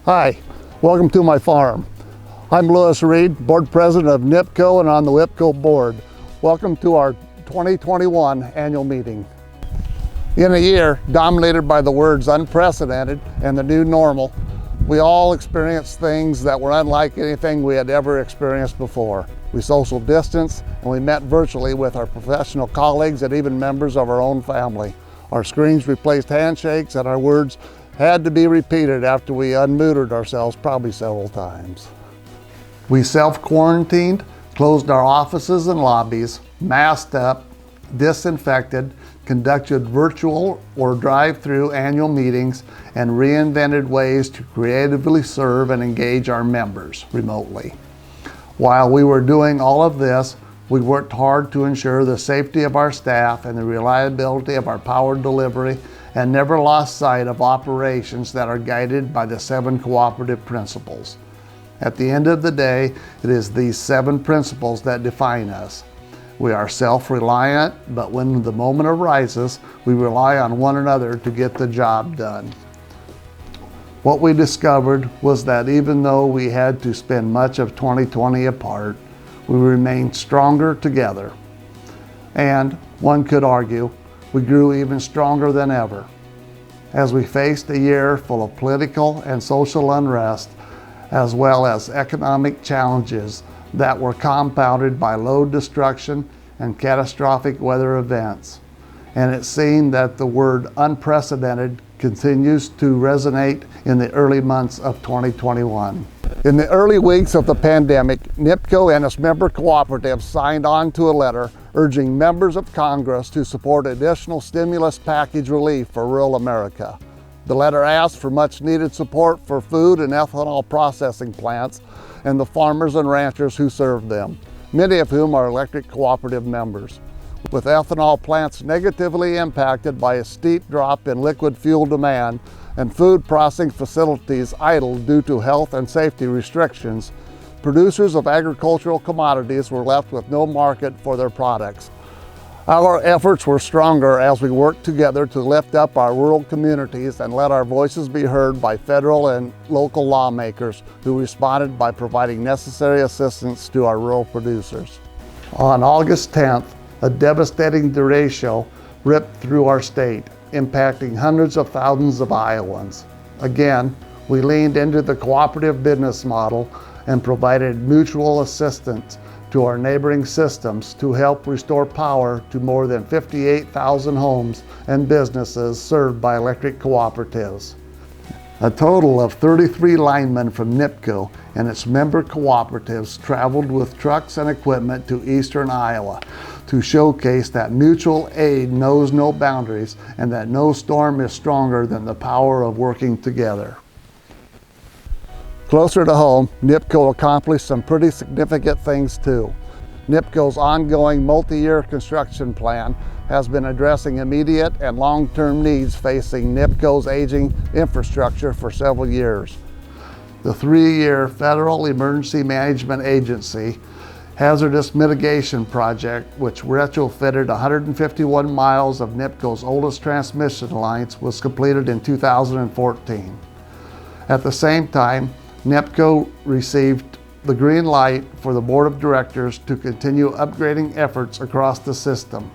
Hi, welcome to my farm. I'm Lewis Reed, Board President of NIPCO and on the NIPCO Board. Welcome to our 2021 annual meeting. In a year dominated by the words unprecedented and the new normal, we all experienced things that were unlike anything we had ever experienced before. We social distanced and we met virtually with our professional colleagues and even members of our own family. Our screens replaced handshakes and our words had to be repeated after we unmuted ourselves probably several times. We self-quarantined, closed our offices and lobbies, masked up, disinfected, conducted virtual or drive-through annual meetings, and reinvented ways to creatively serve and engage our members remotely. While we were doing all of this, we worked hard to ensure the safety of our staff and the reliability of our power delivery, and never lost sight of operations that are guided by the 7 cooperative principles. At the end of the day, it is these 7 principles that define us. We are self-reliant, but when the moment arises, we rely on one another to get the job done. What we discovered was that even though we had to spend much of 2020 apart, we remained stronger together. And one could argue, we grew even stronger than ever. As we faced a year full of political and social unrest, as well as economic challenges that were compounded by load destruction and catastrophic weather events. And it seemed that the word unprecedented continues to resonate in the early months of 2021. In the early weeks of the pandemic, NIPCO and its member cooperatives signed on to a letter urging members of Congress to support additional stimulus package relief for rural America. The letter asked for much needed support for food and ethanol processing plants and the farmers and ranchers who serve them, many of whom are electric cooperative members. With ethanol plants negatively impacted by a steep drop in liquid fuel demand and food processing facilities idle due to health and safety restrictions, producers of agricultural commodities were left with no market for their products. Our efforts were stronger as we worked together to lift up our rural communities and let our voices be heard by federal and local lawmakers who responded by providing necessary assistance to our rural producers. On August 10th, a devastating derecho ripped through our state, impacting hundreds of thousands of Iowans. Again, we leaned into the cooperative business model and provided mutual assistance to our neighboring systems to help restore power to more than 58,000 homes and businesses served by electric cooperatives. A total of 33 linemen from NIPCO and its member cooperatives traveled with trucks and equipment to eastern Iowa to showcase that mutual aid knows no boundaries and that no storm is stronger than the power of working together. Closer to home, NIPCO accomplished some pretty significant things too. NIPCO's ongoing multi-year construction plan has been addressing immediate and long-term needs facing NIPCO's aging infrastructure for several years. The 3-year Federal Emergency Management Agency Hazardous Mitigation Project, which retrofitted 151 miles of NIPCO's oldest transmission lines, was completed in 2014. At the same time, NIPCO received the green light for the Board of Directors to continue upgrading efforts across the system.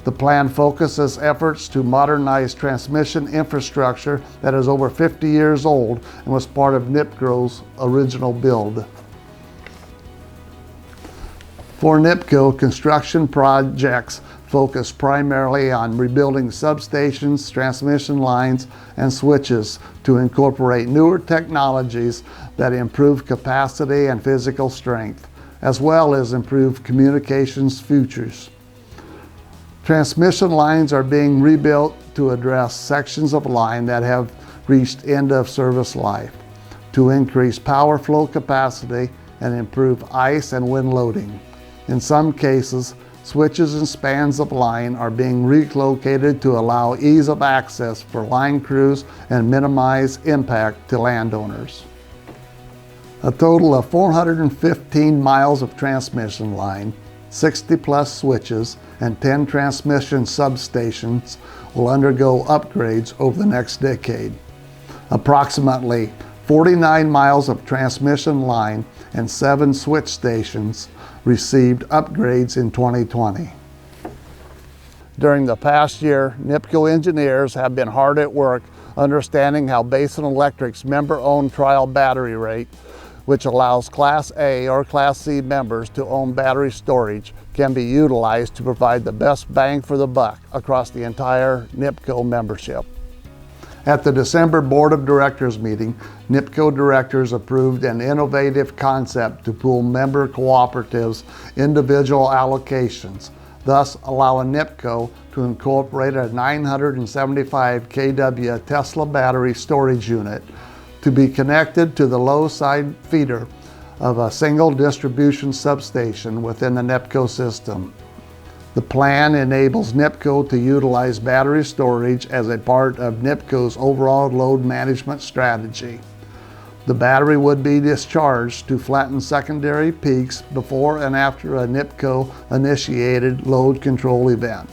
The plan focuses efforts to modernize transmission infrastructure that is over 50 years old and was part of NIPCO's original build. For NIPCO, construction projects focus primarily on rebuilding substations, transmission lines, and switches to incorporate newer technologies that improve capacity and physical strength, as well as improve communications features. Transmission lines are being rebuilt to address sections of line that have reached end of service life, to increase power flow capacity and improve ice and wind loading. In some cases, switches and spans of line are being relocated to allow ease of access for line crews and minimize impact to landowners. A total of 415 miles of transmission line, 60-plus switches, and 10 transmission substations will undergo upgrades over the next decade. Approximately 49 miles of transmission line and 7 switch stations received upgrades in 2020. During the past year, NIPCO engineers have been hard at work understanding how Basin Electric's member-owned trial battery rate, which allows Class A or Class C members to own battery storage, can be utilized to provide the best bang for the buck across the entire NIPCO membership. At the December Board of Directors meeting, NIPCO directors approved an innovative concept to pool member cooperatives' individual allocations, thus allowing NIPCO to incorporate a 975 kW Tesla battery storage unit to be connected to the low side feeder of a single distribution substation within the NIPCO system. The plan enables NIPCO to utilize battery storage as a part of NIPCO's overall load management strategy. The battery would be discharged to flatten secondary peaks before and after a NIPCO-initiated load control event.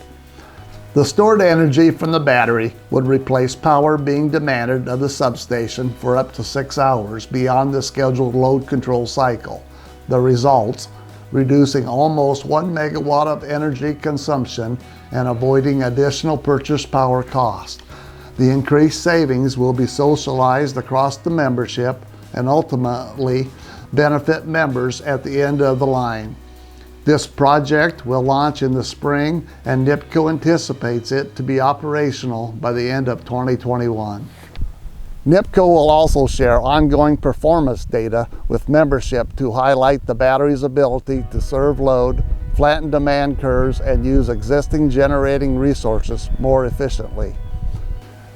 The stored energy from the battery would replace power being demanded of the substation for up to 6 hours beyond the scheduled load control cycle. The results: reducing almost 1 megawatt of energy consumption and avoiding additional purchase power cost. The increased savings will be socialized across the membership and ultimately benefit members at the end of the line. This project will launch in the spring, and NIPCO anticipates it to be operational by the end of 2021. NIPCO will also share ongoing performance data with membership to highlight the battery's ability to serve load, flatten demand curves, and use existing generating resources more efficiently.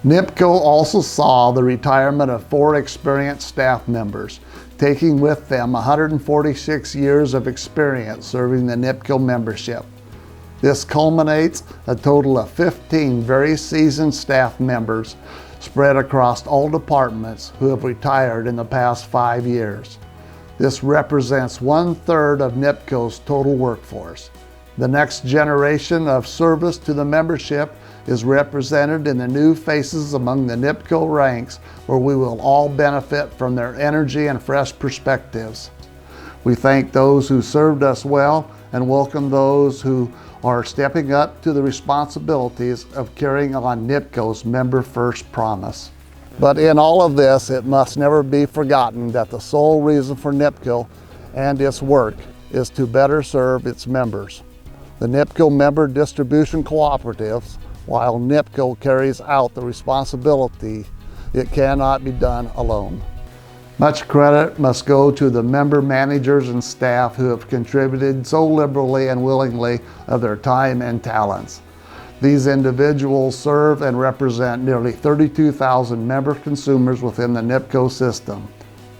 NIPCO also saw the retirement of 4 experienced staff members, taking with them 146 years of experience serving the NIPCO membership. This culminates a total of 15 very seasoned staff members spread across all departments who have retired in the past 5 years. This represents 1/3 of NIPCO's total workforce. The next generation of service to the membership is represented in the new faces among the NIPCO ranks, where we will all benefit from their energy and fresh perspectives. We thank those who served us well and welcome those who are stepping up to the responsibilities of carrying on NIPCO's Member First promise. But in all of this, it must never be forgotten that the sole reason for NIPCO and its work is to better serve its members. The NIPCO member distribution cooperatives, while NIPCO carries out the responsibility, it cannot be done alone. Much credit must go to the member managers and staff who have contributed so liberally and willingly of their time and talents. These individuals serve and represent nearly 32,000 member consumers within the NIPCO system.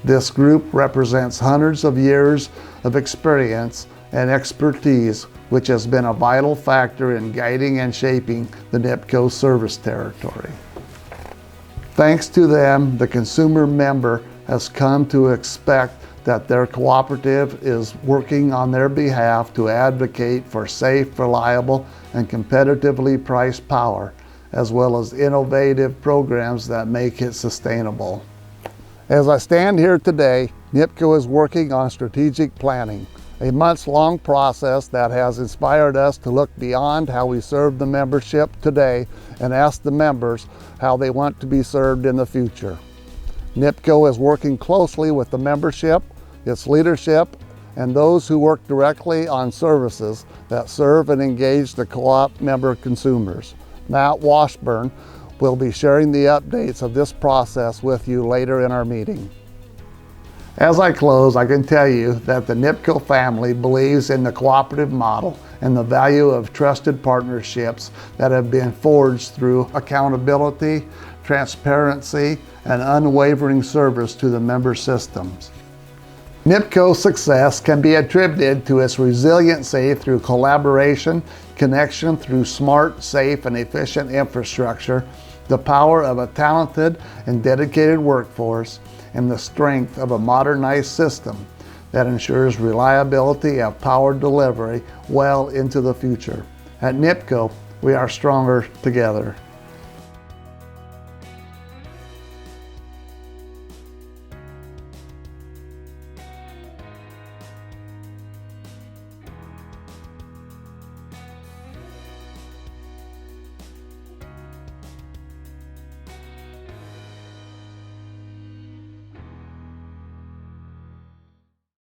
This group represents hundreds of years of experience and expertise, which has been a vital factor in guiding and shaping the NIPCO service territory. Thanks to them, the consumer member has come to expect that their cooperative is working on their behalf to advocate for safe, reliable, and competitively priced power, as well as innovative programs that make it sustainable. As I stand here today, NIPCO is working on strategic planning, a months-long process that has inspired us to look beyond how we serve the membership today and ask the members how they want to be served in the future. NIPCO is working closely with the membership, its leadership, and those who work directly on services that serve and engage the co-op member consumers. Matt Washburn will be sharing the updates of this process with you later in our meeting. As I close, I can tell you that the NIPCO family believes in the cooperative model and the value of trusted partnerships that have been forged through accountability, transparency, and unwavering service to the member systems. NIPCO's success can be attributed to its resiliency through collaboration, connection through smart, safe, and efficient infrastructure, the power of a talented and dedicated workforce, and the strength of a modernized system that ensures reliability of power delivery well into the future. At NIPCO, we are stronger together.